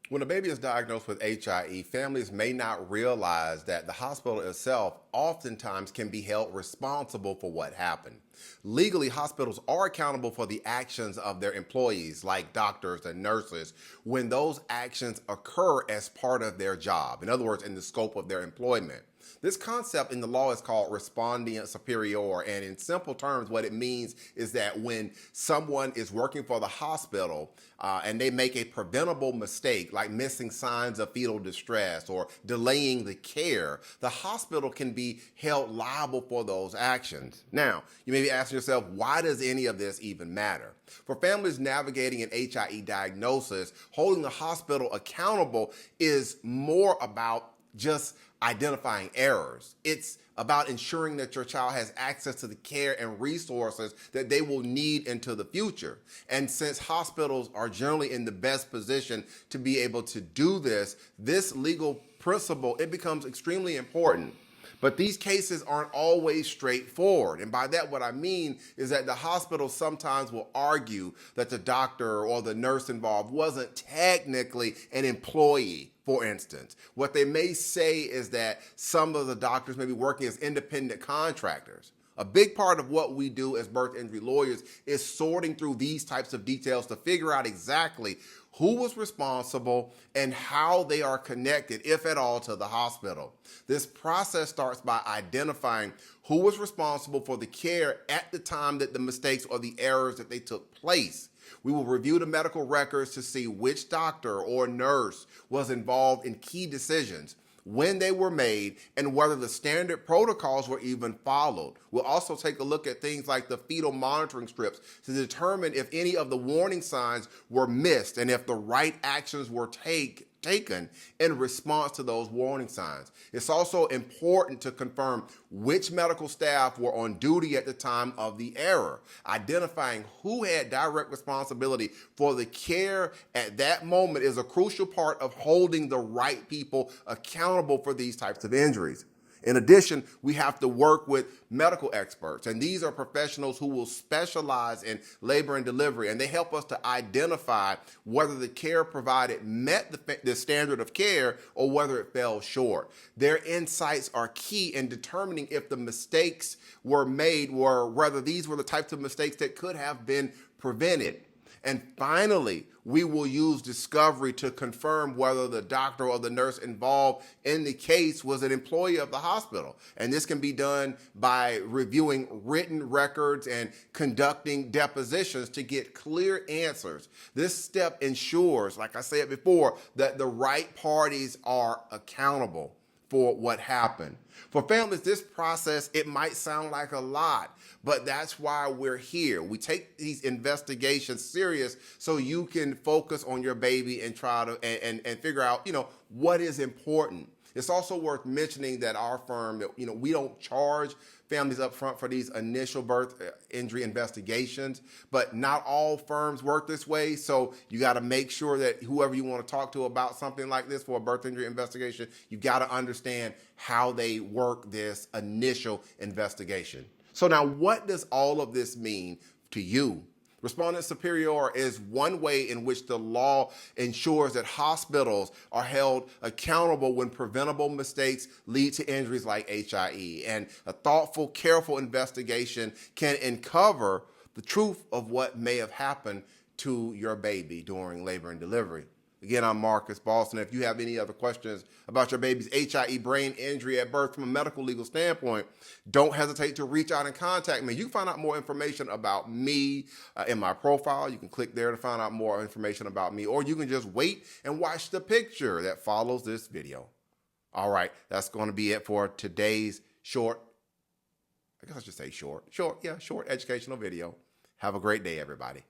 When a baby is diagnosed with HIE, families may not realize that the hospital itself oftentimes can be held responsible for what happened. Legally, hospitals are accountable for the actions of their employees, like doctors and nurses, when those actions occur as part of their job. In other words, in the scope of their employment. This concept in the law is called respondeat superior, and in simple terms, what it means is that when someone is working for the hospital and they make a preventable mistake, like missing signs of fetal distress or delaying the care, the hospital can be held liable for those actions. Now, you may be asking yourself, why does any of this even matter? For families navigating an HIE diagnosis, holding the hospital accountable is more about just identifying errors. It's about ensuring that your child has access to the care and resources that they will need into the future. And since hospitals are generally in the best position to be able to do this legal principle, it becomes extremely important. But these cases aren't always straightforward. And by that, what I mean is that the hospital sometimes will argue that the doctor or the nurse involved wasn't technically an employee, for instance. What they may say is that some of the doctors may be working as independent contractors. A big part of what we do as birth injury lawyers is sorting through these types of details to figure out exactly who was responsible and how they are connected, if at all, to the hospital. This process starts by identifying who was responsible for the care at the time that the mistakes or the errors that they took place. We will review the medical records to see which doctor or nurse was involved in key decisions, when they were made, and whether the standard protocols were even followed. We'll also take a look at things like the fetal monitoring strips to determine if any of the warning signs were missed and if the right actions were taken in response to those warning signs. It's also important to confirm which medical staff were on duty at the time of the error. Identifying who had direct responsibility for the care at that moment is a crucial part of holding the right people accountable for these types of injuries. In addition, we have to work with medical experts, and these are professionals who will specialize in labor and delivery, and they help us to identify whether the care provided met the standard of care or whether it fell short. Their insights are key in determining if the mistakes were made or whether these were the types of mistakes that could have been prevented. And finally, we will use discovery to confirm whether the doctor or the nurse involved in the case was an employee of the hospital. And this can be done by reviewing written records and conducting depositions to get clear answers. This step ensures, like I said before, that the right parties are accountable for what happened. For families, this process, it might sound like a lot, but that's why we're here. We take these investigations serious so you can focus on your baby and try to and figure out, what is important. It's also worth mentioning that our firm, we don't charge families up front for these initial birth injury investigations, but not all firms work this way. So you got to make sure that whoever you want to talk to about something like this for a birth injury investigation, you got to understand how they work this initial investigation. So now, what does all of this mean to you? Respondeat superior is one way in which the law ensures that hospitals are held accountable when preventable mistakes lead to injuries like HIE. And a thoughtful, careful investigation can uncover the truth of what may have happened to your baby during labor and delivery. Again, I'm Marcus Boston. If you have any other questions about your baby's HIE brain injury at birth from a medical legal standpoint, don't hesitate to reach out and contact me. You can find out more information about me in my profile. You can click there to find out more information about me, or you can just wait and watch the picture that follows this video. All right, that's going to be it for today's short educational video. Have a great day, everybody.